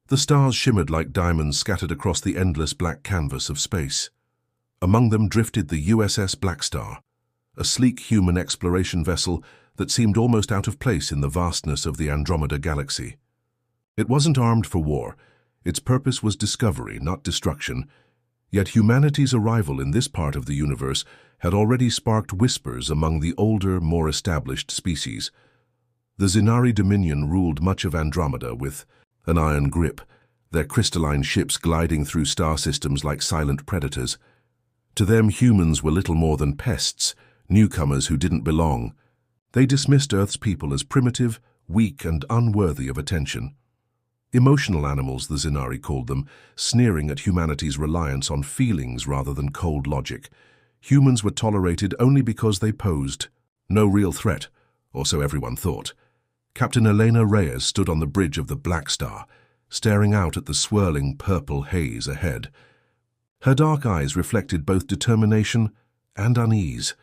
The stars shimmered like diamonds scattered across the endless black canvas of space. Among them drifted the USS Blackstar, a sleek human exploration vessel that seemed almost out of place in the vastness of the Andromeda galaxy. It wasn't armed for war. Its purpose was discovery, not destruction. Yet humanity's arrival in this part of the universe had already sparked whispers among the older, more established species. The Zenari Dominion ruled much of Andromeda with an iron grip, their crystalline ships gliding through star systems like silent predators. To them, humans were little more than pests, newcomers who didn't belong. They dismissed Earth's people as primitive, weak, and unworthy of attention. Emotional animals, the Zenari called them, sneering at humanity's reliance on feelings rather than cold logic. Humans were tolerated only because they posed no real threat, or so everyone thought. Captain Elena Reyes stood on the bridge of the Blackstar, staring out at the swirling purple haze ahead. Her dark eyes reflected both determination and unease.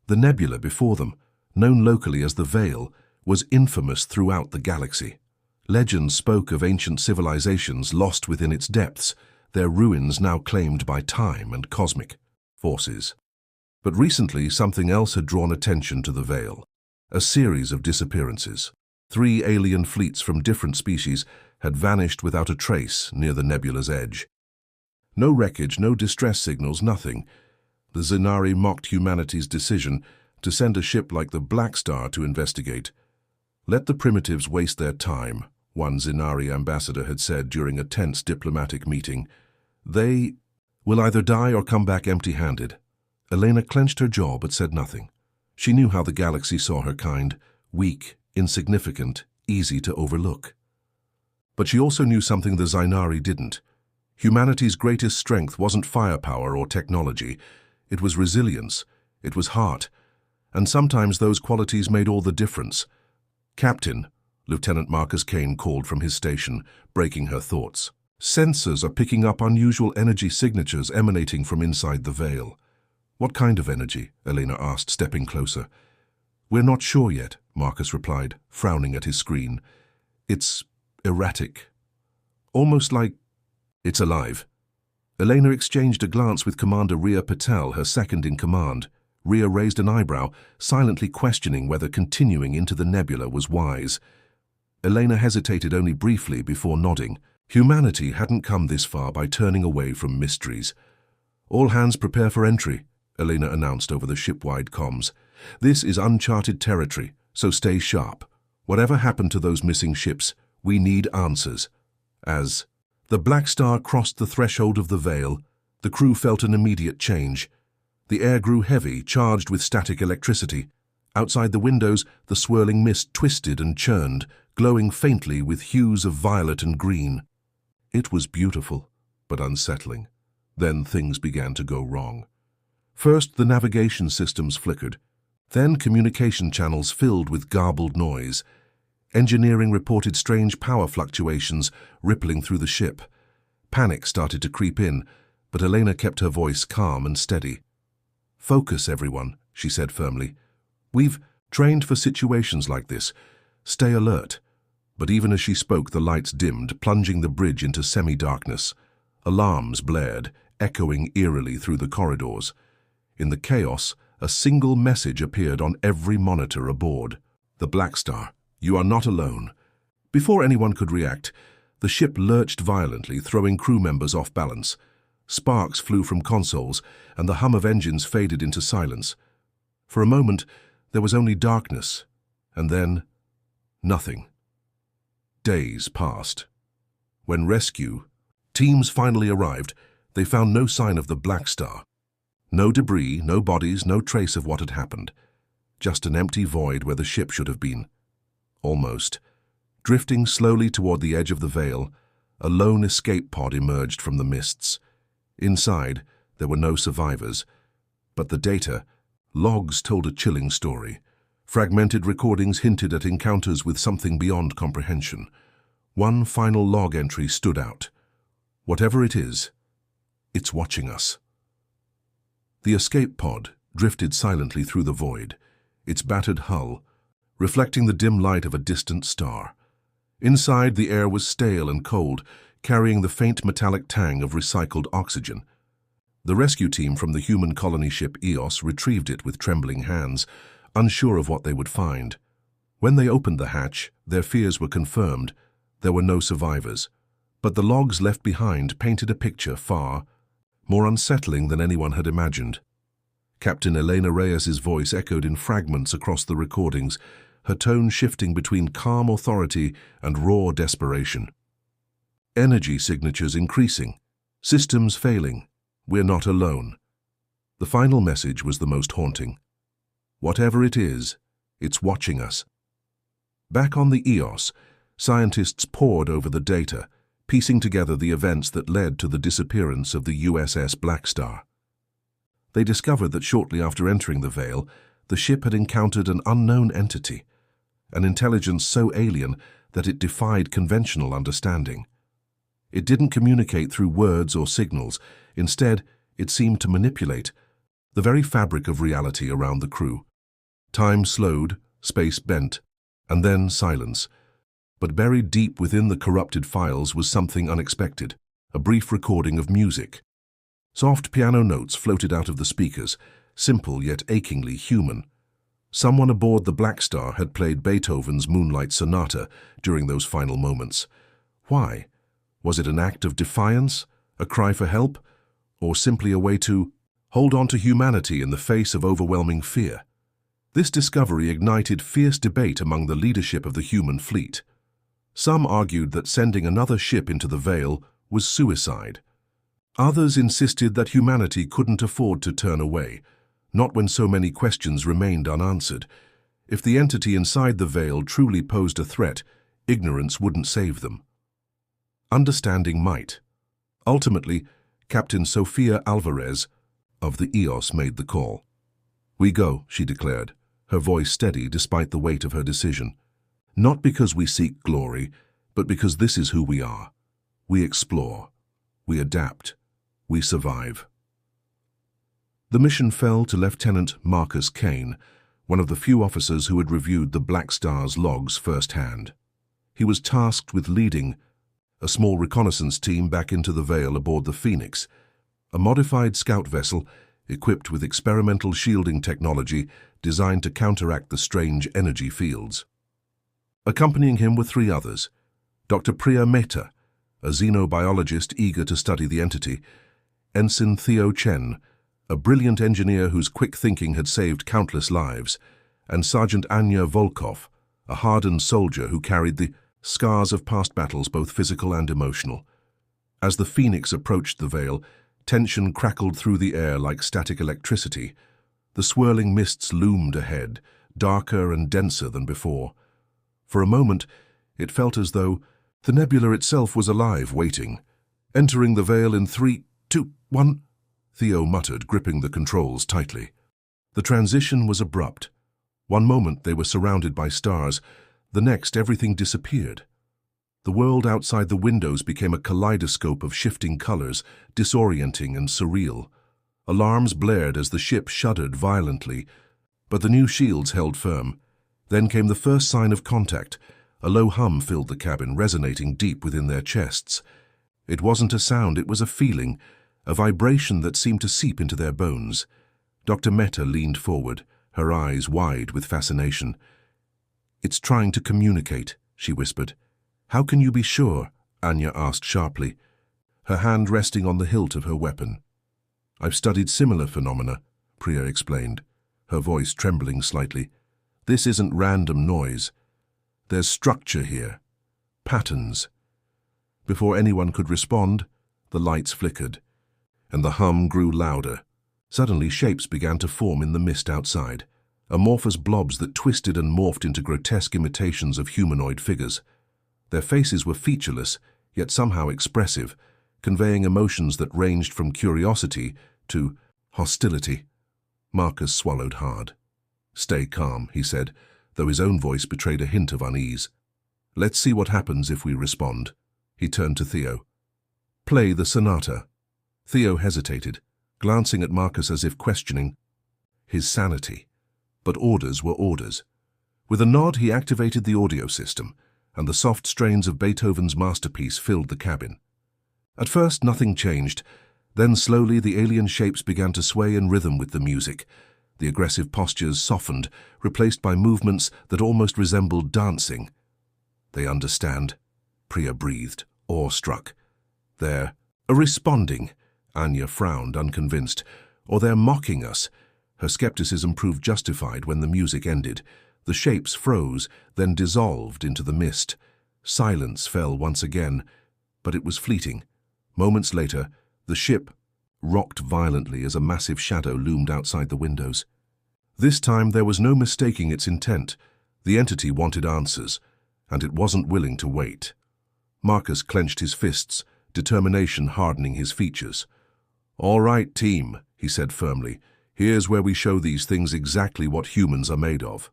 The nebula before them, known locally as the Veil, was infamous throughout the galaxy. Legends spoke of ancient civilizations lost within its depths, their ruins now claimed by time and cosmic forces. But recently, something else had drawn attention to the Veil. A series of disappearances. 3 alien fleets from different species had vanished without a trace near the nebula's edge. No wreckage, no distress signals, nothing. The Zenari mocked humanity's decision to send a ship like the Blackstar to investigate. "Let the primitives waste their time," one Zenari ambassador had said during a tense diplomatic meeting. "They will either die or come back empty-handed." Elena clenched her jaw but said nothing. She knew how the galaxy saw her kind, weak, insignificant, easy to overlook. But she also knew something the Zenari didn't. Humanity's greatest strength wasn't firepower or technology. It was resilience. It was heart. And sometimes those qualities made all the difference. "Captain," Lieutenant Marcus Kane called from his station, breaking her thoughts. "Sensors are picking up unusual energy signatures emanating from inside the Veil." "What kind of energy?" Elena asked, stepping closer. "We're not sure yet," Marcus replied, frowning at his screen. "It's erratic. Almost like it's alive." Elena exchanged a glance with Commander Ria Patel, her second in command. Ria raised an eyebrow, silently questioning whether continuing into the nebula was wise. Elena hesitated only briefly before nodding. Humanity hadn't come this far by turning away from mysteries. "All hands prepare for entry," Elena announced over the ship-wide comms. "This is uncharted territory, so stay sharp. Whatever happened to those missing ships, we need answers." As the Blackstar crossed the threshold of the Veil, the crew felt an immediate change. The air grew heavy, charged with static electricity. Outside the windows, the swirling mist twisted and churned, glowing faintly with hues of violet and green. It was beautiful, but unsettling. Then things began to go wrong. First, the navigation systems flickered. Then communication channels filled with garbled noise. Engineering reported strange power fluctuations rippling through the ship. Panic started to creep in, but Elena kept her voice calm and steady. "Focus, everyone," she said firmly. "We've trained for situations like this. Stay alert." But even as she spoke, the lights dimmed, plunging the bridge into semi-darkness. Alarms blared, echoing eerily through the corridors. In the chaos, a single message appeared on every monitor aboard. "The Blackstar, you are not alone." Before anyone could react, the ship lurched violently, throwing crew members off balance. Sparks flew from consoles, and the hum of engines faded into silence. For a moment, there was only darkness, and then nothing. Days passed. When rescue teams finally arrived, they found no sign of the Blackstar. No debris, no bodies, no trace of what had happened. Just an empty void where the ship should have been. Almost. Drifting slowly toward the edge of the Veil, a lone escape pod emerged from the mists. Inside, there were no survivors. But the data, logs told a chilling story. Fragmented recordings hinted at encounters with something beyond comprehension. One final log entry stood out. "Whatever it is, it's watching us." The escape pod drifted silently through the void, its battered hull reflecting the dim light of a distant star. Inside, the air was stale and cold, carrying the faint metallic tang of recycled oxygen. The rescue team from the human colony ship Eos retrieved it with trembling hands, unsure of what they would find. When they opened the hatch, their fears were confirmed. There were no survivors. But the logs left behind painted a picture far more unsettling than anyone had imagined. Captain Elena Reyes's voice echoed in fragments across the recordings, her tone shifting between calm authority and raw desperation. Energy signatures increasing. Systems failing. We're not alone. The final message was the most haunting. Whatever it is, it's watching us. Back on the Eos, scientists pored over the data, piecing together the events that led to the disappearance of the USS Blackstar. They discovered that shortly after entering the Veil, the ship had encountered an unknown entity, an intelligence so alien that it defied conventional understanding. It didn't communicate through words or signals. Instead, it seemed to manipulate the very fabric of reality around the crew. Time slowed, space bent, and then silence. But buried deep within the corrupted files was something unexpected, a brief recording of music. Soft piano notes floated out of the speakers, simple yet achingly human. Someone aboard the Blackstar had played Beethoven's Moonlight Sonata during those final moments. Why? Was it an act of defiance, a cry for help, or simply a way to hold on to humanity in the face of overwhelming fear? This discovery ignited fierce debate among the leadership of the human fleet. Some argued that sending another ship into the Veil was suicide. Others insisted that humanity couldn't afford to turn away, not when so many questions remained unanswered. If the entity inside the Veil truly posed a threat, ignorance wouldn't save them. Understanding might. Ultimately, Captain Sofia Alvarez of the Eos made the call. "We go," she declared, her voice steady despite the weight of her decision. "Not because we seek glory, but because this is who we are. We explore. We adapt. We survive." The mission fell to Lieutenant Marcus Kane, one of the few officers who had reviewed the Blackstar's logs firsthand. He was tasked with leading a small reconnaissance team back into the Veil aboard the Phoenix, a modified scout vessel equipped with experimental shielding technology designed to counteract the strange energy fields. Accompanying him were three others: Dr. Priya Mehta, a xenobiologist eager to study the entity; Ensign Theo Chen, a brilliant engineer whose quick thinking had saved countless lives; and Sergeant Anya Volkov, a hardened soldier who carried the scars of past battles, both physical and emotional. As the Phoenix approached the Veil, tension crackled through the air like static electricity. The swirling mists loomed ahead, darker and denser than before. For a moment, it felt as though the nebula itself was alive, waiting. "Entering the Veil in 3, 2, 1, Theo muttered, gripping the controls tightly. The transition was abrupt. One moment they were surrounded by stars, the next everything disappeared. The world outside the windows became a kaleidoscope of shifting colors, disorienting and surreal. Alarms blared as the ship shuddered violently, but the new shields held firm. Then came the first sign of contact. A low hum filled the cabin, resonating deep within their chests. It wasn't a sound, it was a feeling, a vibration that seemed to seep into their bones. Dr. Mehta leaned forward, her eyes wide with fascination. "It's trying to communicate," she whispered. "How can you be sure?" Anya asked sharply, her hand resting on the hilt of her weapon. "I've studied similar phenomena," Priya explained, her voice trembling slightly. "This isn't random noise. There's structure here. Patterns." Before anyone could respond, the lights flickered, and the hum grew louder. Suddenly, shapes began to form in the mist outside, amorphous blobs that twisted and morphed into grotesque imitations of humanoid figures. Their faces were featureless, yet somehow expressive, conveying emotions that ranged from curiosity to hostility. Marcus swallowed hard. "Stay calm," he said, though his own voice betrayed a hint of unease. "Let's see what happens if we respond." He turned to Theo. "Play the sonata." Theo hesitated, glancing at Marcus as if questioning his sanity. But orders were orders. With a nod, he activated the audio system, and the soft strains of Beethoven's masterpiece filled the cabin. At first, nothing changed. Then slowly the alien shapes began to sway in rhythm with the music. The aggressive postures softened, replaced by movements that almost resembled dancing. "They understand," Priya breathed, awestruck. "They're responding," Anya frowned, unconvinced. "Or they're mocking us." Her skepticism proved justified when the music ended. The shapes froze, then dissolved into the mist. Silence fell once again, but it was fleeting. Moments later, the ship rocked violently as a massive shadow loomed outside the windows. This time there was no mistaking its intent. The entity wanted answers, and it wasn't willing to wait. Marcus clenched his fists, determination hardening his features. "All right, team," he said firmly. "Here's where we show these things exactly what humans are made of."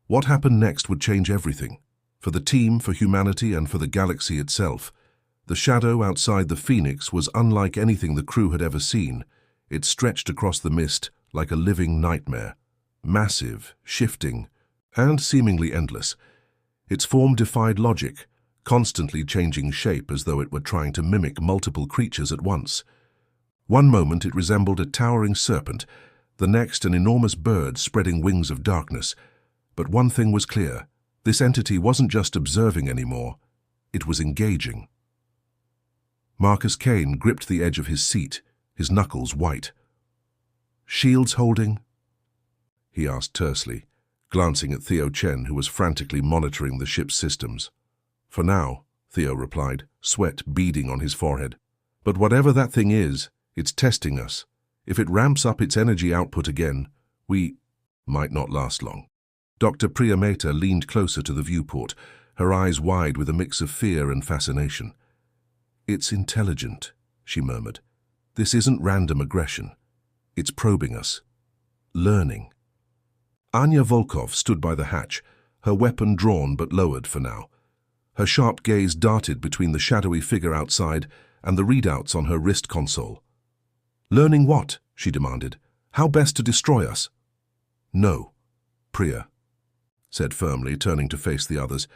What happened next would change everything. For the team, for humanity, and for the galaxy itself. The shadow outside the Phoenix was unlike anything the crew had ever seen. It stretched across the mist like a living nightmare. Massive, shifting, and seemingly endless. Its form defied logic, constantly changing shape as though it were trying to mimic multiple creatures at once. One moment it resembled a towering serpent, the next an enormous bird spreading wings of darkness. But one thing was clear. This entity wasn't just observing anymore. It was engaging. Marcus Kane gripped the edge of his seat, his knuckles white. "Shields holding?" he asked tersely, glancing at Theo Chen, who was frantically monitoring the ship's systems. "For now," Theo replied, sweat beading on his forehead. "But whatever that thing is, it's testing us. If it ramps up its energy output again, we might not last long." Dr. Priya Mehta leaned closer to the viewport, her eyes wide with a mix of fear and fascination. "It's intelligent," she murmured. "This isn't random aggression. It's probing us. Learning." Anya Volkov stood by the hatch, her weapon drawn but lowered for now. Her sharp gaze darted between the shadowy figure outside and the readouts on her wrist console. "Learning what?" she demanded. "How best to destroy us?" "No," Priya said firmly, turning to face the others.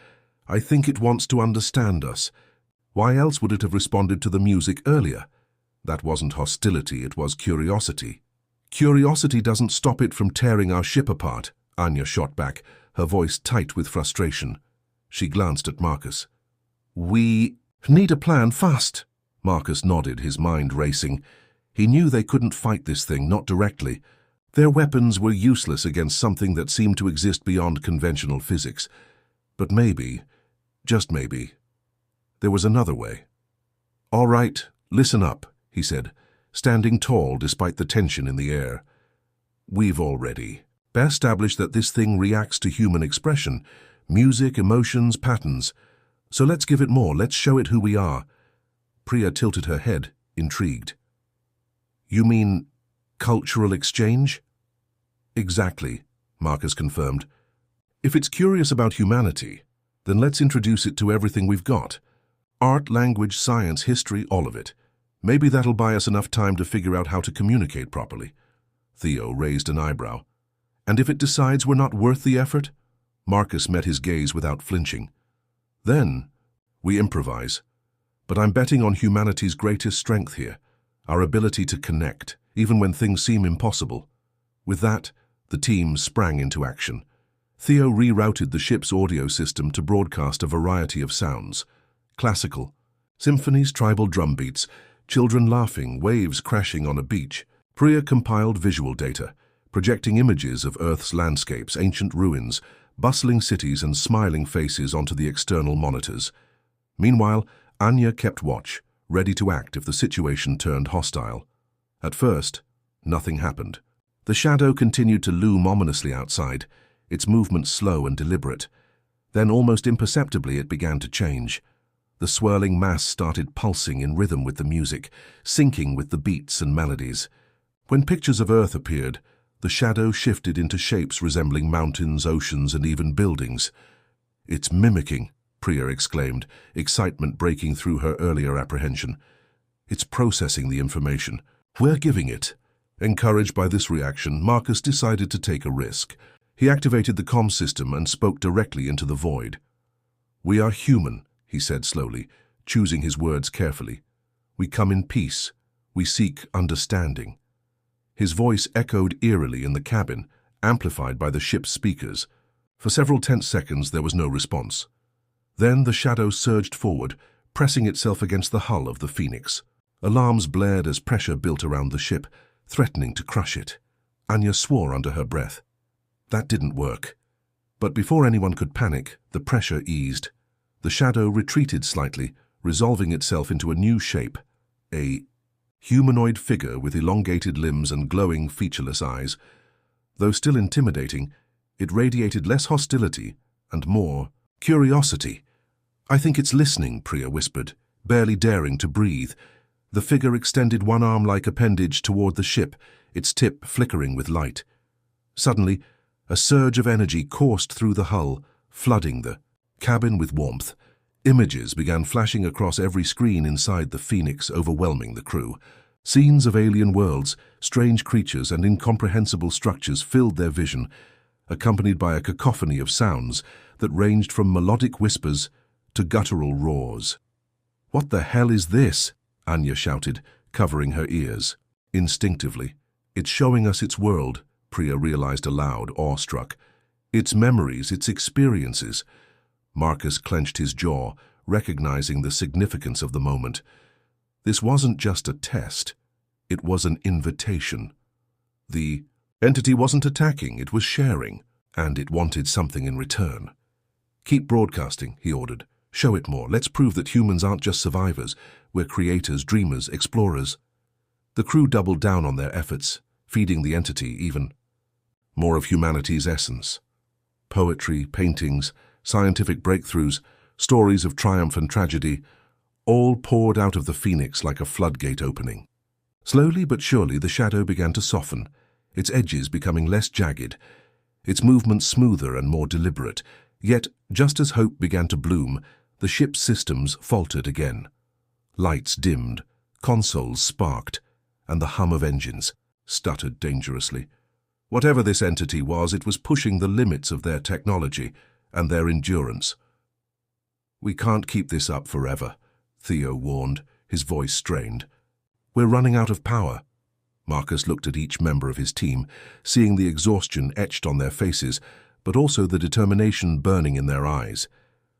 "I think it wants to understand us. Why else would it have responded to the music earlier? That wasn't hostility, it was curiosity." "Curiosity doesn't stop it from tearing our ship apart," Anya shot back, her voice tight with frustration. She glanced at Marcus. "We need a plan fast." Marcus nodded, his mind racing. He knew they couldn't fight this thing, not directly. Their weapons were useless against something that seemed to exist beyond conventional physics. But maybe, just maybe, there was another way. "All right, listen up," he said, standing tall despite the tension in the air. "We've already established that this thing reacts to human expression, music, emotions, patterns. So let's give it more, let's show it who we are." Priya tilted her head, intrigued. "You mean cultural exchange?" "Exactly," Marcus confirmed. "If it's curious about humanity, then let's introduce it to everything we've got. Art, language, science, history, all of it. Maybe that'll buy us enough time to figure out how to communicate properly." Theo raised an eyebrow. "And if it decides we're not worth the effort?" Marcus met his gaze without flinching. "Then we improvise. But I'm betting on humanity's greatest strength here, our ability to connect, even when things seem impossible." With that, the team sprang into action. Theo rerouted the ship's audio system to broadcast a variety of sounds. Classical, symphonies, tribal drum beats, children laughing, waves crashing on a beach. Priya compiled visual data, projecting images of Earth's landscapes, ancient ruins, bustling cities and smiling faces onto the external monitors. Meanwhile, Anya kept watch, ready to act if the situation turned hostile. At first, nothing happened. The shadow continued to loom ominously outside, its movements slow and deliberate. Then, almost imperceptibly, it began to change. The swirling mass started pulsing in rhythm with the music, syncing with the beats and melodies. When pictures of Earth appeared, the shadow shifted into shapes resembling mountains, oceans, and even buildings. "It's mimicking," Priya exclaimed, excitement breaking through her earlier apprehension. "It's processing the information. We're giving it." Encouraged by this reaction, Marcus decided to take a risk. He activated the comm system and spoke directly into the void. "We are human," he said slowly, choosing his words carefully. "We come in peace. We seek understanding." His voice echoed eerily in the cabin, amplified by the ship's speakers. For several tense seconds there was no response. Then the shadow surged forward, pressing itself against the hull of the Phoenix. Alarms blared as pressure built around the ship, threatening to crush it. Anya swore under her breath. That didn't work. But before anyone could panic, the pressure eased. The shadow retreated slightly, resolving itself into a new shape, a humanoid figure with elongated limbs and glowing, featureless eyes. Though still intimidating, it radiated less hostility and more curiosity. "I think it's listening," Priya whispered, barely daring to breathe. The figure extended one arm-like appendage toward the ship, its tip flickering with light. Suddenly, a surge of energy coursed through the hull, flooding the cabin with warmth. Images began flashing across every screen inside the Phoenix, overwhelming the crew. Scenes of alien worlds, strange creatures, and incomprehensible structures filled their vision, accompanied by a cacophony of sounds that ranged from melodic whispers to guttural roars. "What the hell is this?" Anya shouted, covering her ears. Instinctively, "It's showing us its world," Priya realized aloud, awestruck. "Its memories, its experiences." Marcus clenched his jaw, recognizing the significance of the moment. This wasn't just a test. It was an invitation. The entity wasn't attacking, it was sharing, and it wanted something in return. "Keep broadcasting," he ordered. "Show it more. Let's prove that humans aren't just survivors. We're creators, dreamers, explorers." The crew doubled down on their efforts, feeding the entity even more of humanity's essence. Poetry, paintings, scientific breakthroughs, stories of triumph and tragedy, all poured out of the Phoenix like a floodgate opening. Slowly but surely the shadow began to soften, its edges becoming less jagged, its movements smoother and more deliberate. Yet, just as hope began to bloom, the ship's systems faltered again. Lights dimmed, consoles sparked, and the hum of engines stuttered dangerously. Whatever this entity was, it was pushing the limits of their technology and their endurance. "We can't keep this up forever," Theo warned, his voice strained. "We're running out of power." Marcus looked at each member of his team, seeing the exhaustion etched on their faces, but also the determination burning in their eyes.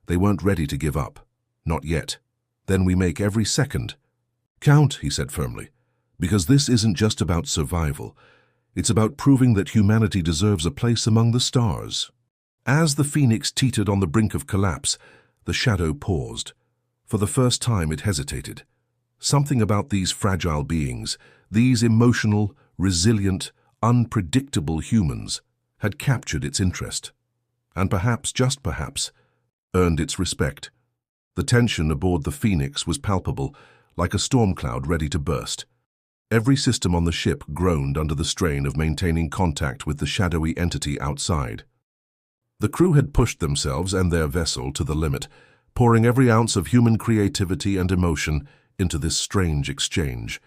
They weren't ready to give up. Not yet. "Then we make every second count," he said firmly, "because this isn't just about survival. It's about proving that humanity deserves a place among the stars." As the Phoenix teetered on the brink of collapse, the shadow paused. For the first time it hesitated. Something about these fragile beings, these emotional, resilient, unpredictable humans, had captured its interest. And perhaps, just perhaps, earned its respect. The tension aboard the Phoenix was palpable, like a storm cloud ready to burst. Every system on the ship groaned under the strain of maintaining contact with the shadowy entity outside. The crew had pushed themselves and their vessel to the limit, pouring every ounce of human creativity and emotion into this strange exchange.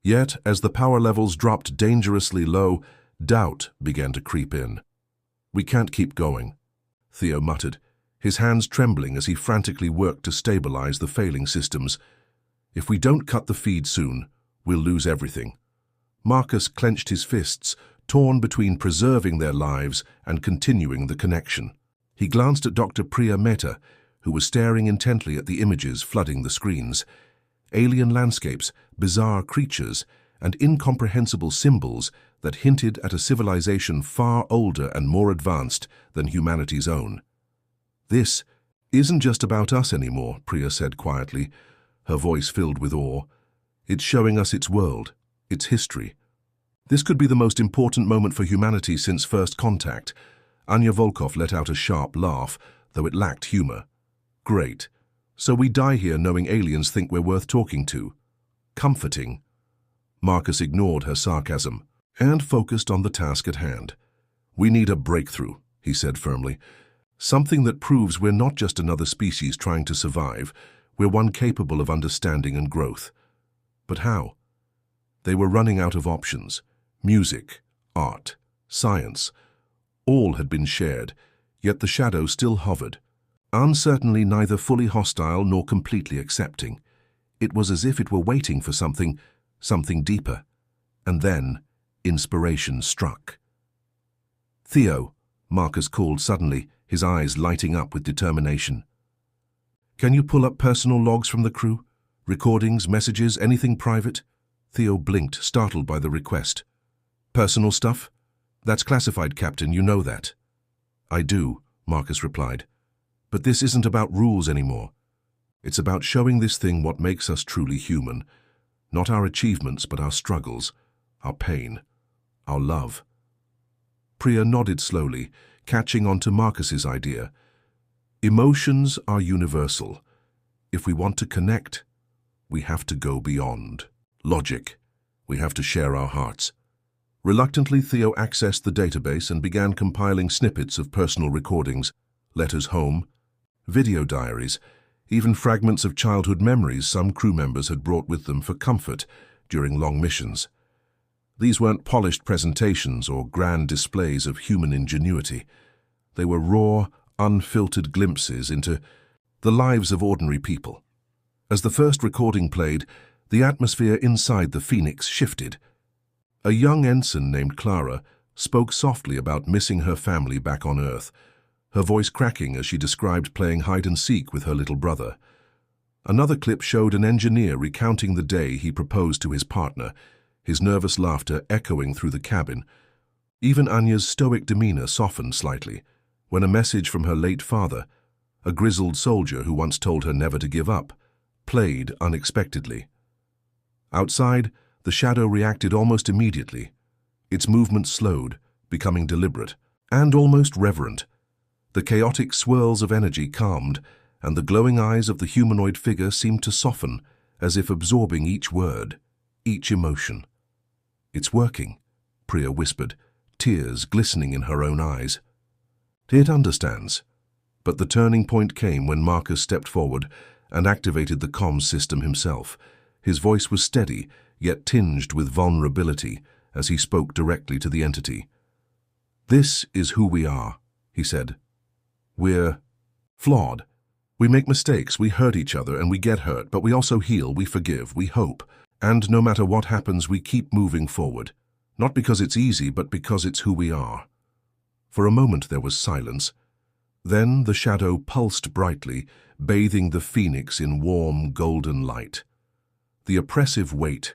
Yet, as the power levels dropped dangerously low, doubt began to creep in. "We can't keep going," Theo muttered, his hands trembling as he frantically worked to stabilize the failing systems. "If we don't cut the feed soon, we'll lose everything." Marcus clenched his fists, torn between preserving their lives and continuing the connection. He glanced at Dr. Priya Mehta, who was staring intently at the images flooding the screens. Alien landscapes, bizarre creatures, and incomprehensible symbols that hinted at a civilization far older and more advanced than humanity's own. "This isn't just about us anymore," Priya said quietly, her voice filled with awe. "It's showing us its world, its history. This could be the most important moment for humanity since first contact." Anya Volkov let out a sharp laugh, though it lacked humor. "Great. So we die here knowing aliens think we're worth talking to. Comforting." Marcus ignored her sarcasm and focused on the task at hand. "We need a breakthrough," he said firmly. "Something that proves we're not just another species trying to survive, we're one capable of understanding and growth." But how? They were running out of options. Music, art, science, all had been shared, yet the shadow still hovered, Uncertainly neither fully hostile nor completely accepting. It was as if it were waiting for something deeper. And then, inspiration struck. "Theo," Marcus called suddenly, his eyes lighting up with determination. "Can you pull up personal logs from the crew? Recordings, messages, anything private?" Theo blinked, startled by the request. "Personal stuff? That's classified, Captain, you know that." "I do," Marcus replied. "But this isn't about rules anymore. It's about showing this thing what makes us truly human. Not our achievements, but our struggles, our pain, our love." Priya nodded slowly, catching on to Marcus's idea. "Emotions are universal. If we want to connect, we have to go beyond logic. We have to share our hearts." Reluctantly, Theo accessed the database and began compiling snippets of personal recordings, letters home, video diaries, even fragments of childhood memories some crew members had brought with them for comfort during long missions. These weren't polished presentations or grand displays of human ingenuity. They were raw, unfiltered glimpses into the lives of ordinary people. As the first recording played, the atmosphere inside the Phoenix shifted. A young ensign named Clara spoke softly about missing her family back on Earth, her voice cracking as she described playing hide-and-seek with her little brother. Another clip showed an engineer recounting the day he proposed to his partner, his nervous laughter echoing through the cabin. Even Anya's stoic demeanor softened slightly when a message from her late father, a grizzled soldier who once told her never to give up, played unexpectedly. Outside, the shadow reacted almost immediately. Its movement slowed, becoming deliberate, and almost reverent. The chaotic swirls of energy calmed, and the glowing eyes of the humanoid figure seemed to soften, as if absorbing each word, each emotion. "It's working," Priya whispered, tears glistening in her own eyes. "It understands." But the turning point came when Marcus stepped forward and activated the comms system himself. His voice was steady, yet tinged with vulnerability, as he spoke directly to the entity. "This is who we are," he said. "We're flawed. We make mistakes, we hurt each other, and we get hurt, but we also heal, we forgive, we hope. And no matter what happens, we keep moving forward. Not because it's easy, but because it's who we are." For a moment there was silence. Then the shadow pulsed brightly, bathing the Phoenix in warm, golden light. The oppressive weight,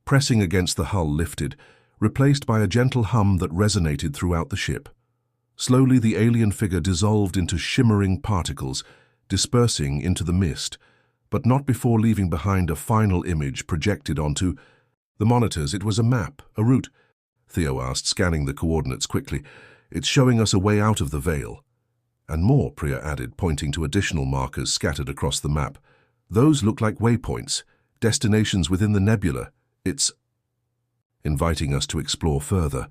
pressing against the hull, lifted, replaced by a gentle hum that resonated throughout the ship. Slowly the alien figure dissolved into shimmering particles, dispersing into the mist, but not before leaving behind a final image projected onto the monitors. "It was a map, a route," Theo asked, scanning the coordinates quickly. "It's showing us a way out of the veil." "And more," Priya added, pointing to additional markers scattered across the map. "Those look like waypoints, destinations within the nebula. It's inviting us to explore further."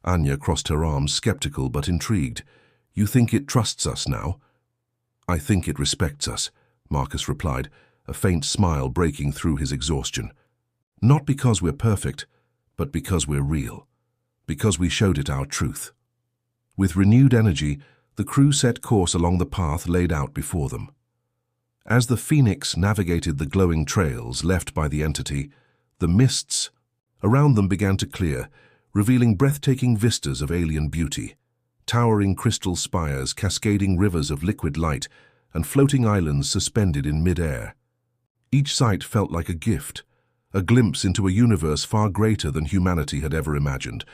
Anya crossed her arms, skeptical but intrigued. "You think it trusts us now?" "I think it respects us," Marcus replied, a faint smile breaking through his exhaustion. "Not because we're perfect, but because we're real. Because we showed it our truth." With renewed energy, the crew set course along the path laid out before them. As the Phoenix navigated the glowing trails left by the entity, the mists around them began to clear, revealing breathtaking vistas of alien beauty. Towering crystal spires, cascading rivers of liquid light, and floating islands suspended in mid-air. Each sight felt like a gift, a glimpse into a universe far greater than humanity had ever imagined.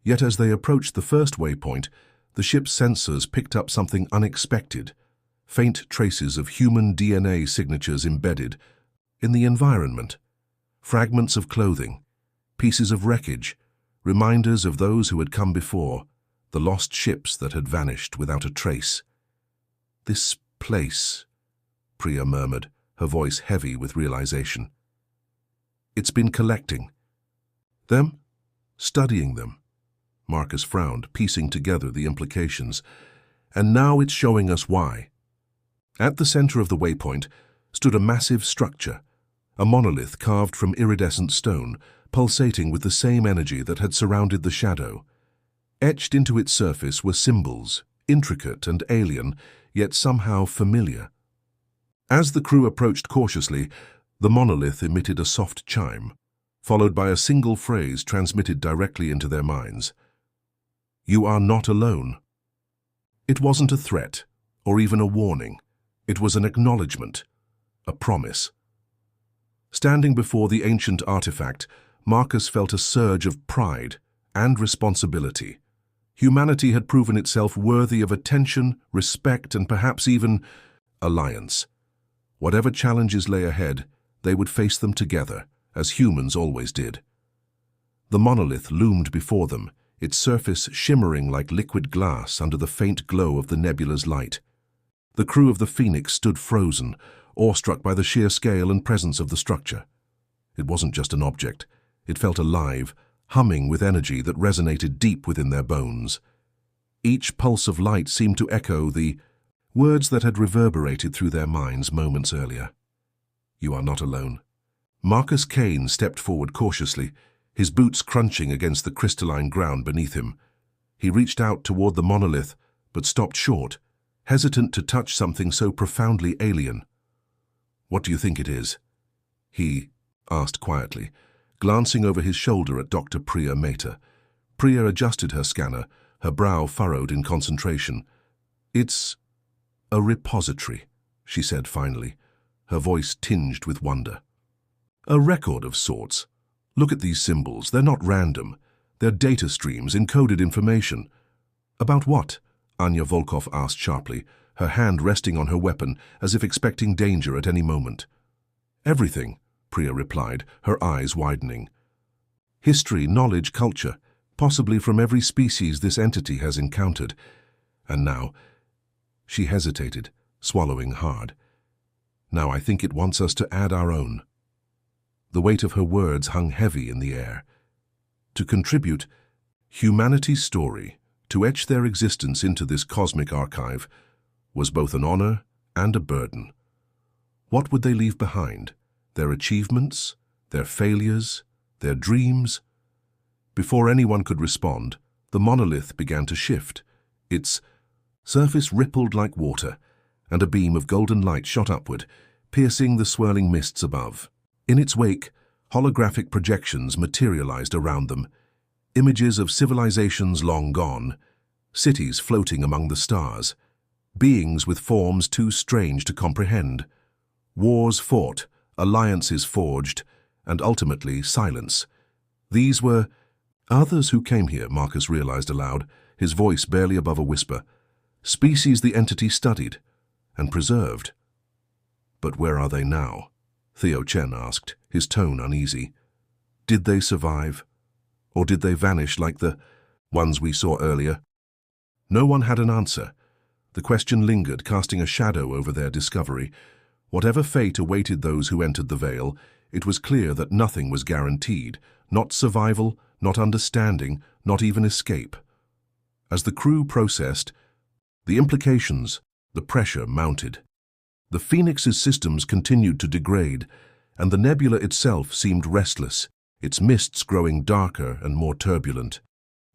Yet as they approached the first waypoint, the ship's sensors picked up something unexpected, faint traces of human DNA signatures embedded in the environment. Fragments of clothing, pieces of wreckage, reminders of those who had come before, the lost ships that had vanished without a trace. "This place," Priya murmured, her voice heavy with realization. "It's been collecting them, studying them." Marcus frowned, piecing together the implications. "And now it's showing us why." At the center of the waypoint stood a massive structure, a monolith carved from iridescent stone, pulsating with the same energy that had surrounded the shadow. Etched into its surface were symbols, intricate and alien, yet somehow familiar. As the crew approached cautiously, the monolith emitted a soft chime, followed by a single phrase transmitted directly into their minds. "You are not alone." It wasn't a threat, or even a warning. It was an acknowledgement, a promise. Standing before the ancient artifact, Marcus felt a surge of pride and responsibility. Humanity had proven itself worthy of attention, respect, and perhaps even alliance. Whatever challenges lay ahead, they would face them together, as humans always did. The monolith loomed before them, its surface shimmering like liquid glass under the faint glow of the nebula's light. The crew of the Phoenix stood frozen, awestruck by the sheer scale and presence of the structure. It wasn't just an object. It felt alive, humming with energy that resonated deep within their bones. Each pulse of light seemed to echo the words that had reverberated through their minds moments earlier. "You are not alone." Marcus Kane stepped forward cautiously, his boots crunching against the crystalline ground beneath him. He reached out toward the monolith, but stopped short, hesitant to touch something so profoundly alien. "What do you think it is?" he asked quietly, glancing over his shoulder at Dr. Priya Mehta. Priya adjusted her scanner, her brow furrowed in concentration. "It's a repository," she said finally, her voice tinged with wonder. "A record of sorts. Look at these symbols. They're not random. They're data streams, encoded information." "About what?" Anya Volkov asked sharply, her hand resting on her weapon as if expecting danger at any moment. "Everything," Priya replied, her eyes widening. "History, knowledge, culture, possibly from every species this entity has encountered. And now—" She hesitated, swallowing hard. "Now I think it wants us to add our own." The weight of her words hung heavy in the air. To contribute humanity's story, to etch their existence into this cosmic archive, was both an honor and a burden. What would they leave behind? Their achievements? Their failures? Their dreams? Before anyone could respond, the monolith began to shift. Its surface rippled like water, and a beam of golden light shot upward, piercing the swirling mists above. In its wake, holographic projections materialized around them, images of civilizations long gone, cities floating among the stars, beings with forms too strange to comprehend, wars fought, alliances forged, and ultimately silence. These were others who came here, Marcus realized aloud, his voice barely above a whisper. Species the entity studied and preserved. But where are they now? Theo Chen asked, his tone uneasy. Did they survive? Or did they vanish like the ones we saw earlier? No one had an answer. The question lingered, casting a shadow over their discovery. Whatever fate awaited those who entered the veil, it was clear that nothing was guaranteed, not survival, not understanding, not even escape. As the crew processed, the implications, the pressure mounted. The Phoenix's systems continued to degrade, and the nebula itself seemed restless, its mists growing darker and more turbulent.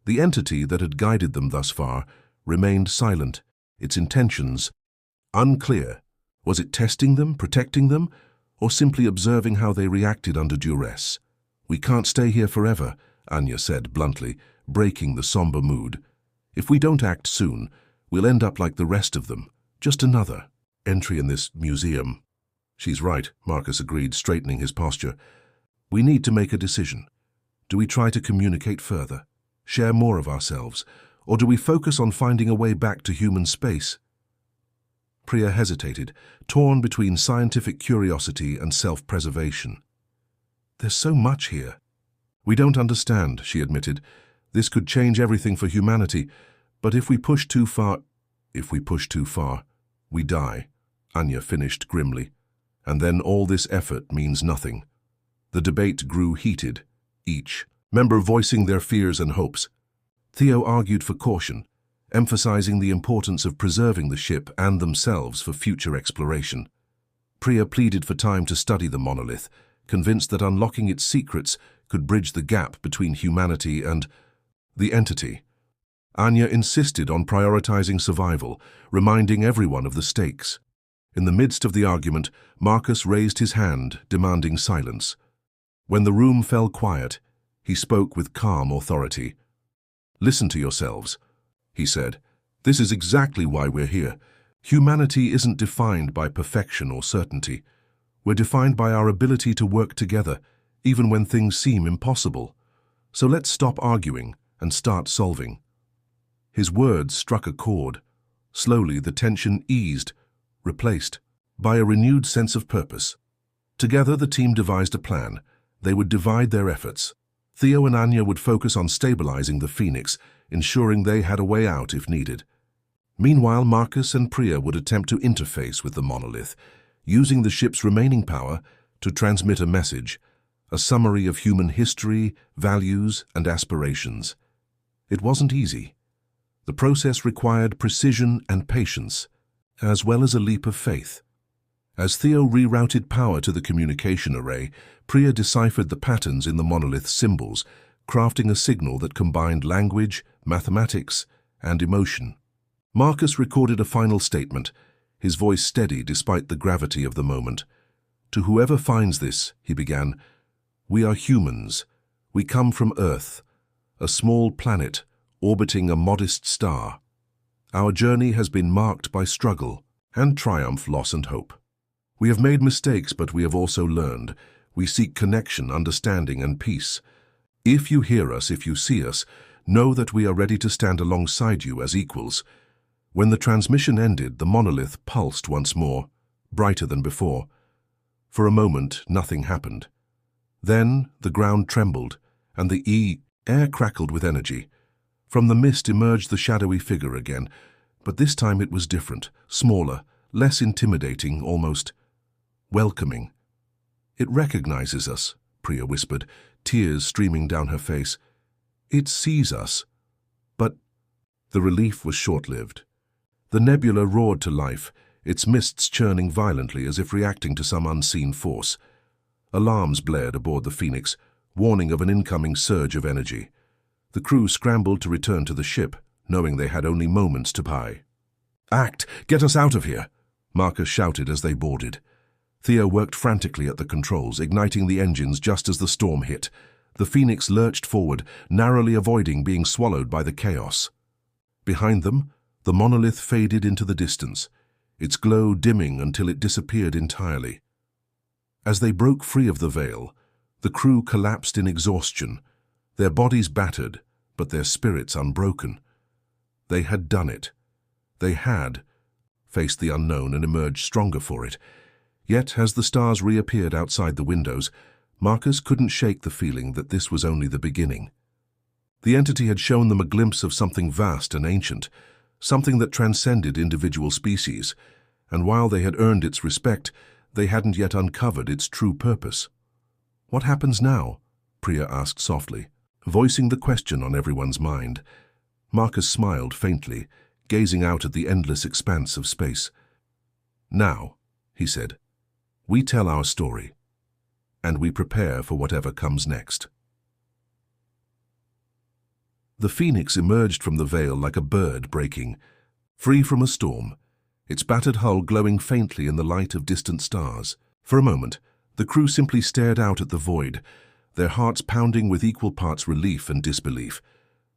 The entity that had guided them thus far remained silent, its intentions unclear. Was it testing them, protecting them, or simply observing how they reacted under duress? "We can't stay here forever," Anya said bluntly, breaking the somber mood. "If we don't act soon, we'll end up like the rest of them, just another entry in this museum." "She's right," Marcus agreed, straightening his posture. "We need to make a decision. Do we try to communicate further, share more of ourselves, or do we focus on finding a way back to human space?" Priya hesitated, torn between scientific curiosity and self-preservation. "There's so much here." "We don't understand," she admitted. "This could change everything for humanity, but if we push too far, we die," Anya finished grimly. "And then all this effort means nothing." The debate grew heated, each member voicing their fears and hopes. Theo argued for caution, emphasizing the importance of preserving the ship and themselves for future exploration. Priya pleaded for time to study the monolith, convinced that unlocking its secrets could bridge the gap between humanity and the entity. Anya insisted on prioritizing survival, reminding everyone of the stakes. In the midst of the argument, Marcus raised his hand, demanding silence. When the room fell quiet, he spoke with calm authority. "Listen to yourselves," he said. "This is exactly why we're here. Humanity isn't defined by perfection or certainty. We're defined by our ability to work together, even when things seem impossible. So let's stop arguing and start solving." His words struck a chord. Slowly, the tension eased, replaced by a renewed sense of purpose. Together, the team devised a plan. They would divide their efforts. Theo and Anya would focus on stabilizing the Phoenix, ensuring they had a way out if needed. Meanwhile, Marcus and Priya would attempt to interface with the monolith, using the ship's remaining power to transmit a message, a summary of human history, values, and aspirations. It wasn't easy. The process required precision and patience, as well as a leap of faith. As Theo rerouted power to the communication array, Priya deciphered the patterns in the monolith's symbols, crafting a signal that combined language, mathematics, and emotion. Marcus recorded a final statement, his voice steady despite the gravity of the moment. "To whoever finds this," he began, "we are humans. We come from Earth, a small planet orbiting a modest star. Our journey has been marked by struggle and triumph, loss and hope. We have made mistakes, but we have also learned. We seek connection, understanding, and peace. If you hear us, if you see us, know that we are ready to stand alongside you as equals." When the transmission ended, the monolith pulsed once more, brighter than before. For a moment, nothing happened. Then the ground trembled, and the air crackled with energy. From the mist emerged the shadowy figure again, but this time it was different, smaller, less intimidating, almost welcoming. "It recognizes us," Priya whispered, tears streaming down her face. "It sees us." But the relief was short-lived. The nebula roared to life, its mists churning violently as if reacting to some unseen force. Alarms blared aboard the Phoenix, warning of an incoming surge of energy. The crew scrambled to return to the ship, knowing they had only moments to buy. "Act! Get us out of here!" Marcus shouted as they boarded. Theo worked frantically at the controls, igniting the engines just as the storm hit. The Phoenix lurched forward, narrowly avoiding being swallowed by the chaos. Behind them, the monolith faded into the distance, its glow dimming until it disappeared entirely. As they broke free of the veil, the crew collapsed in exhaustion, their bodies battered, but their spirits unbroken. They had done it. They had faced the unknown and emerged stronger for it. Yet, as the stars reappeared outside the windows, Marcus couldn't shake the feeling that this was only the beginning. The entity had shown them a glimpse of something vast and ancient, something that transcended individual species, and while they had earned its respect, they hadn't yet uncovered its true purpose. "What happens now?" Priya asked softly, voicing the question on everyone's mind. Marcus smiled faintly, gazing out at the endless expanse of space. "Now," he said, "we tell our story, and we prepare for whatever comes next." The Phoenix emerged from the veil like a bird breaking, free from a storm, its battered hull glowing faintly in the light of distant stars. For a moment, the crew simply stared out at the void, their hearts pounding with equal parts relief and disbelief.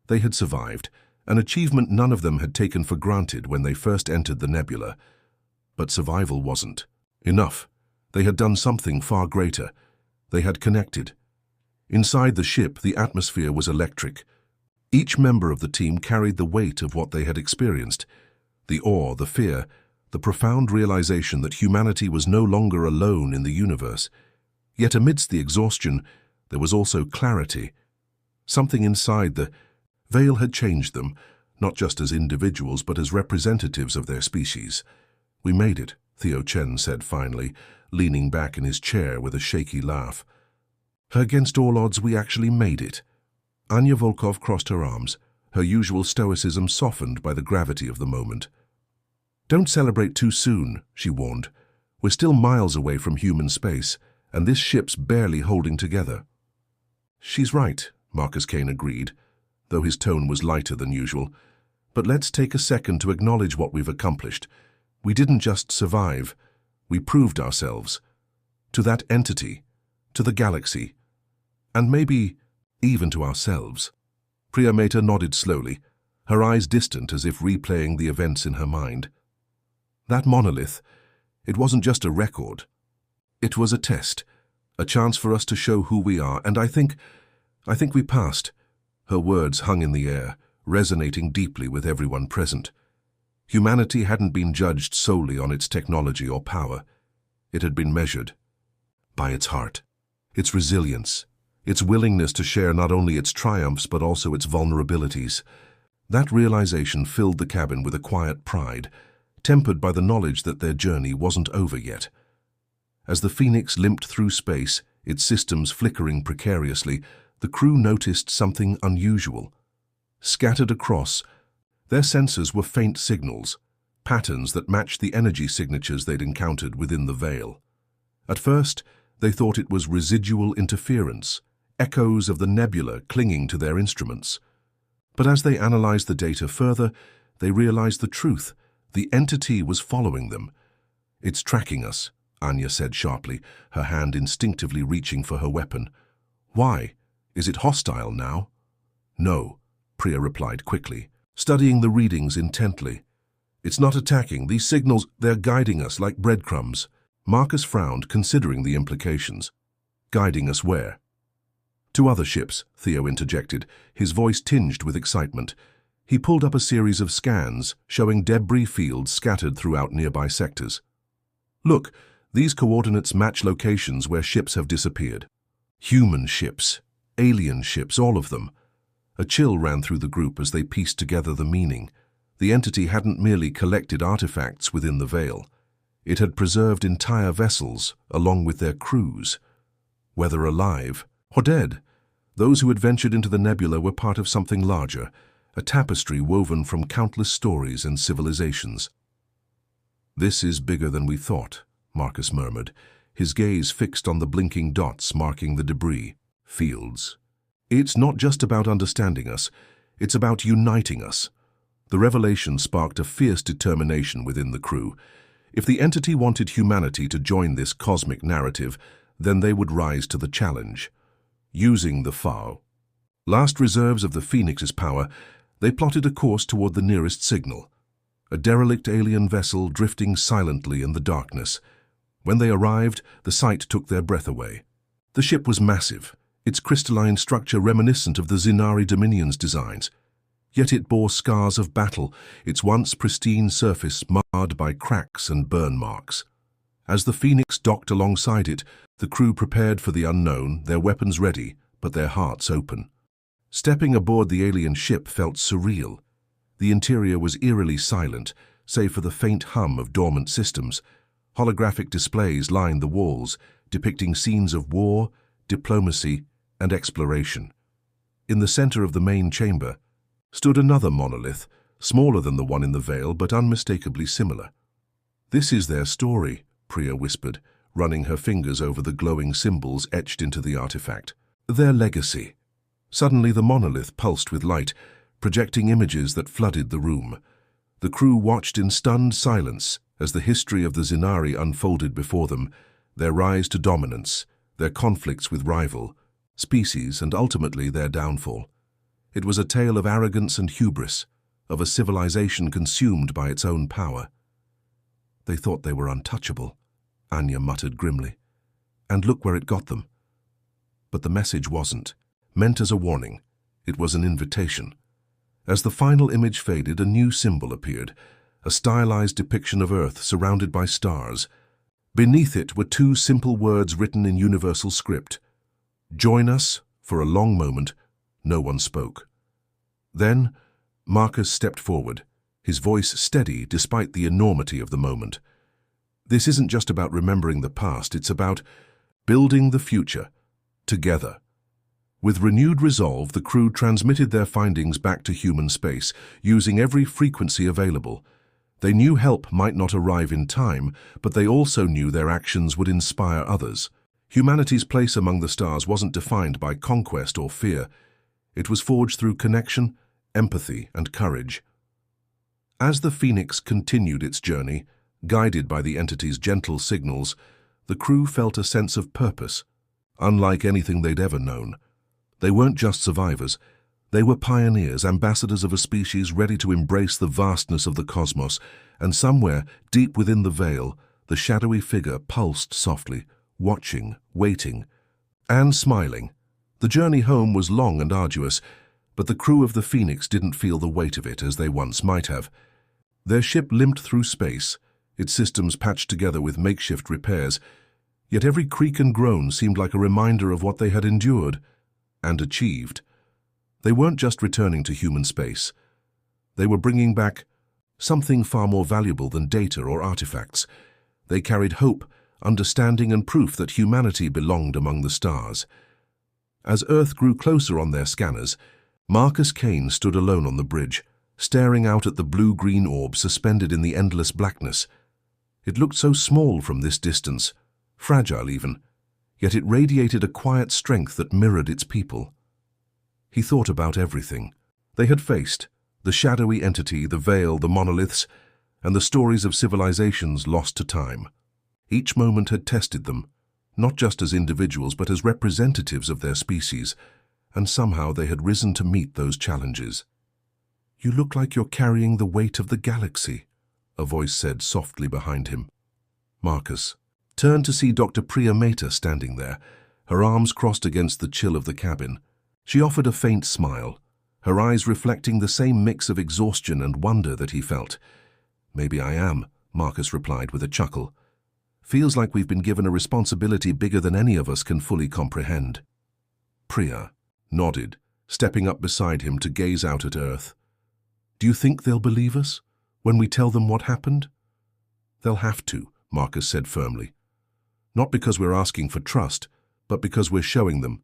They had survived, an achievement none of them had taken for granted when they first entered the nebula. But survival wasn't enough. They had done something far greater. They had connected. Inside the ship, the atmosphere was electric. Each member of the team carried the weight of what they had experienced, the awe, the fear, the profound realization that humanity was no longer alone in the universe. Yet amidst the exhaustion, there was also clarity. Something inside the veil had changed them, not just as individuals but as representatives of their species. "We made it," Theo Chen said finally, leaning back in his chair with a shaky laugh. "Against all odds, we actually made it." Anya Volkov crossed her arms, her usual stoicism softened by the gravity of the moment. "Don't celebrate too soon," she warned. "We're still miles away from human space, and this ship's barely holding together." "She's right," Marcus Kane agreed. though his tone was lighter than usual. "But let's take a second to acknowledge what we've accomplished. We didn't just survive, we proved ourselves. To that entity, to the galaxy, and maybe even to ourselves." Priya Mehta nodded slowly, her eyes distant as if replaying the events in her mind. That monolith, it wasn't just a record. It was a test, a chance for us to show who we are, and I think we passed. Her words hung in the air, resonating deeply with everyone present. Humanity hadn't been judged solely on its technology or power. It had been measured by its heart, its resilience, its willingness to share not only its triumphs but also its vulnerabilities. That realization filled the cabin with a quiet pride, tempered by the knowledge that their journey wasn't over yet. As the Phoenix limped through space, its systems flickering precariously, the crew noticed something unusual. Scattered across, their sensors were faint signals, patterns that matched the energy signatures they'd encountered within the veil. At first, they thought it was residual interference, echoes of the nebula clinging to their instruments. But as they analyzed the data further, they realized the truth. The entity was following them. "It's tracking us," Anya said sharply, her hand instinctively reaching for her weapon. "Why? Is it hostile now?" "No," Priya replied quickly, studying the readings intently. "It's not attacking. These signals, they're guiding us like breadcrumbs." Marcus frowned, considering the implications. "Guiding us where?" "To other ships," Theo interjected, his voice tinged with excitement. He pulled up a series of scans, showing debris fields scattered throughout nearby sectors. "Look, these coordinates match locations where ships have disappeared. Human ships, alien ships, all of them." A chill ran through the group as they pieced together the meaning. The entity hadn't merely collected artifacts within the veil. It had preserved entire vessels, along with their crews. Whether alive or dead, those who had ventured into the nebula were part of something larger, a tapestry woven from countless stories and civilizations. "This is bigger than we thought," Marcus murmured, his gaze fixed on the blinking dots marking the debris fields. "It's not just about understanding us, it's about uniting us." The revelation sparked a fierce determination within the crew. If the entity wanted humanity to join this cosmic narrative, then they would rise to the challenge. Using the FAO, last reserves of the Phoenix's power, they plotted a course toward the nearest signal, a derelict alien vessel drifting silently in the darkness. When they arrived, the sight took their breath away. The ship was massive, its crystalline structure reminiscent of the Zinari Dominion's designs. Yet it bore scars of battle, its once pristine surface marred by cracks and burn marks. As the Phoenix docked alongside it, the crew prepared for the unknown, their weapons ready, but their hearts open. Stepping aboard the alien ship felt surreal. The interior was eerily silent, save for the faint hum of dormant systems. Holographic displays lined the walls, depicting scenes of war, diplomacy, and exploration. In the center of the main chamber stood another monolith, smaller than the one in the veil but unmistakably similar. "This is their story," Priya whispered, running her fingers over the glowing symbols etched into the artifact. "Their legacy." Suddenly the monolith pulsed with light, projecting images that flooded the room. The crew watched in stunned silence as the history of the Zinari unfolded before them, their rise to dominance, their conflicts with rival species, and ultimately their downfall. It was a tale of arrogance and hubris, of a civilization consumed by its own power. "They thought they were untouchable," Anya muttered grimly. "And look where it got them." But the message wasn't meant as a warning. It was an invitation. As the final image faded, a new symbol appeared, a stylized depiction of Earth surrounded by stars. Beneath it were two simple words written in universal script. "Join us." For a long moment, no one spoke. Then, Marcus stepped forward, his voice steady despite the enormity of the moment. "This isn't just about remembering the past, it's about building the future, together." With renewed resolve, the crew transmitted their findings back to human space, using every frequency available. They knew help might not arrive in time, but they also knew their actions would inspire others. Humanity's place among the stars wasn't defined by conquest or fear. It was forged through connection, empathy, and courage. As the Phoenix continued its journey, guided by the entity's gentle signals, the crew felt a sense of purpose, unlike anything they'd ever known. They weren't just survivors. They were pioneers, ambassadors of a species ready to embrace the vastness of the cosmos, and somewhere, deep within the veil, the shadowy figure pulsed softly, watching, waiting, and smiling. The journey home was long and arduous, but the crew of the Phoenix didn't feel the weight of it as they once might have. Their ship limped through space, its systems patched together with makeshift repairs, yet every creak and groan seemed like a reminder of what they had endured and achieved. They weren't just returning to human space. They were bringing back something far more valuable than data or artifacts. They carried hope, understanding, and proof that humanity belonged among the stars. As Earth grew closer on their scanners, Marcus Kane stood alone on the bridge, staring out at the blue-green orb suspended in the endless blackness. It looked so small from this distance, fragile even, yet it radiated a quiet strength that mirrored its people. He thought about everything they had faced, the shadowy entity, the veil, the monoliths, and the stories of civilizations lost to time. Each moment had tested them, not just as individuals but as representatives of their species, and somehow they had risen to meet those challenges. "You look like you're carrying the weight of the galaxy," a voice said softly behind him. Marcus turned to see Dr. Priya Mehta standing there, her arms crossed against the chill of the cabin. She offered a faint smile, her eyes reflecting the same mix of exhaustion and wonder that he felt. "Maybe I am," Marcus replied with a chuckle. "Feels like we've been given a responsibility bigger than any of us can fully comprehend." Priya nodded, stepping up beside him to gaze out at Earth. "Do you think they'll believe us when we tell them what happened?" "They'll have to," Marcus said firmly. "Not because we're asking for trust, but because we're showing them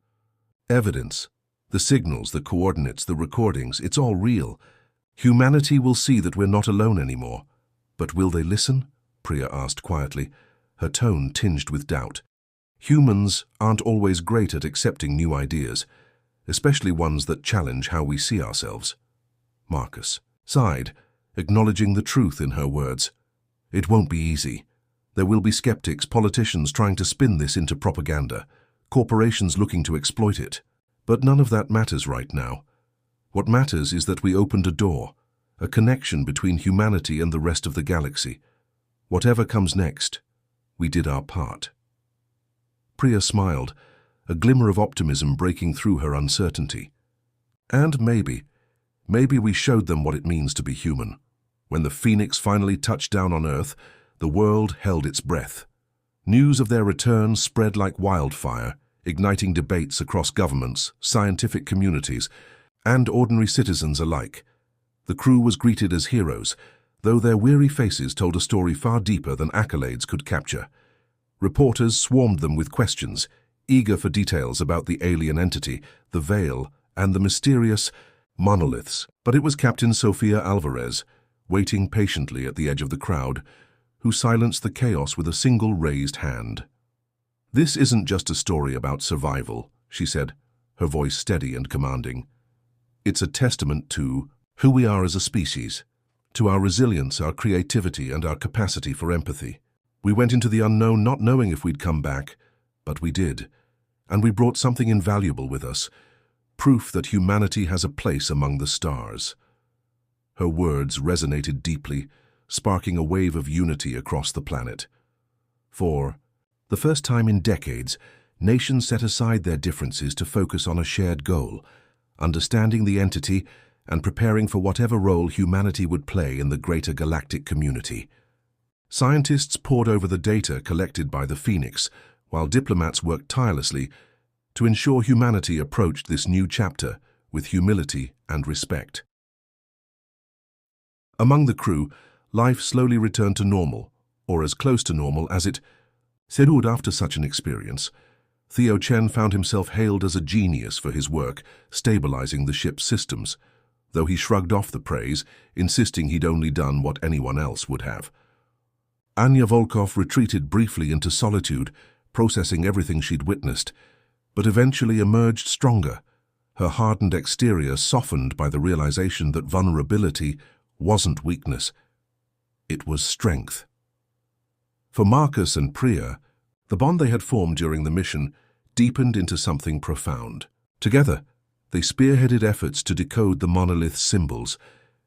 evidence. The signals, the coordinates, the recordings, it's all real. Humanity will see that we're not alone anymore." "But will they listen?" Priya asked quietly, her tone tinged with doubt. "Humans aren't always great at accepting new ideas, especially ones that challenge how we see ourselves." Marcus sighed, acknowledging the truth in her words. "It won't be easy. There will be skeptics, politicians trying to spin this into propaganda, corporations looking to exploit it. But none of that matters right now. What matters is that we opened a door, a connection between humanity and the rest of the galaxy. Whatever comes next, we did our part." Priya smiled, a glimmer of optimism breaking through her uncertainty. "And maybe we showed them what it means to be human." When the Phoenix finally touched down on Earth, the world held its breath. News of their return spread like wildfire, igniting debates across governments, scientific communities, and ordinary citizens alike. The crew was greeted as heroes, though their weary faces told a story far deeper than accolades could capture. Reporters swarmed them with questions, eager for details about the alien entity, the veil, and the mysterious monoliths. But it was Captain Sofia Alvarez, waiting patiently at the edge of the crowd, who silenced the chaos with a single raised hand. "This isn't just a story about survival," she said, her voice steady and commanding. "It's a testament to who we are as a species, to our resilience, our creativity, and our capacity for empathy. We went into the unknown not knowing if we'd come back, but we did, and we brought something invaluable with us, proof that humanity has a place among the stars." Her words resonated deeply, sparking a wave of unity across the planet. For the first time in decades, nations set aside their differences to focus on a shared goal, understanding the entity and preparing for whatever role humanity would play in the greater galactic community. Scientists pored over the data collected by the Phoenix, while diplomats worked tirelessly to ensure humanity approached this new chapter with humility and respect. Among the crew, life slowly returned to normal, or as close to normal as it seemed after such an experience. Theo Chen found himself hailed as a genius for his work stabilizing the ship's systems, though he shrugged off the praise, insisting he'd only done what anyone else would have. Anya Volkov retreated briefly into solitude, processing everything she'd witnessed, but eventually emerged stronger, her hardened exterior softened by the realization that vulnerability wasn't weakness, it was strength. For Marcus and Priya, the bond they had formed during the mission deepened into something profound. Together, they spearheaded efforts to decode the monolith's symbols,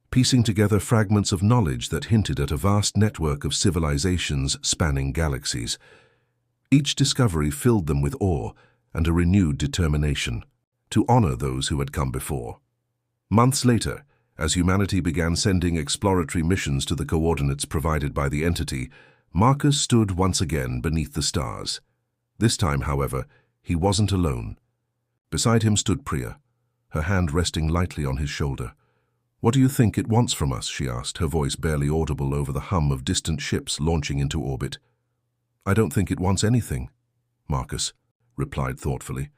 piecing together fragments of knowledge that hinted at a vast network of civilizations spanning galaxies. Each discovery filled them with awe and a renewed determination to honor those who had come before. Months later, as humanity began sending exploratory missions to the coordinates provided by the entity, Marcus stood once again beneath the stars. This time, however, he wasn't alone. Beside him stood Priya, her hand resting lightly on his shoulder. "What do you think it wants from us?" she asked, her voice barely audible over the hum of distant ships launching into orbit. "I don't think it wants anything," Marcus replied thoughtfully.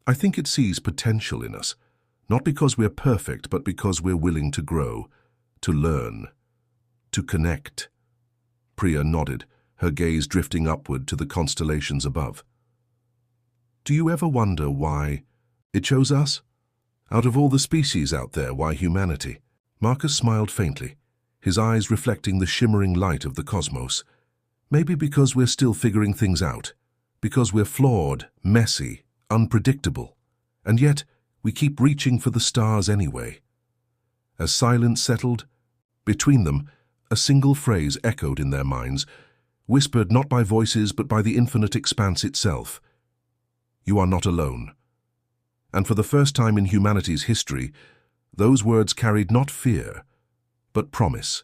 "I think it sees potential in us, not because we're perfect, but because we're willing to grow, to learn, to connect." Priya nodded, her gaze drifting upward to the constellations above. "Do you ever wonder why it chose us? Out of all the species out there, why humanity?" Marcus smiled faintly, his eyes reflecting the shimmering light of the cosmos. "Maybe because we're still figuring things out, because we're flawed, messy, unpredictable, and yet we keep reaching for the stars anyway." As silence settled, between them, a single phrase echoed in their minds, whispered not by voices but by the infinite expanse itself. "You are not alone." And for the first time in humanity's history, those words carried not fear, but promise.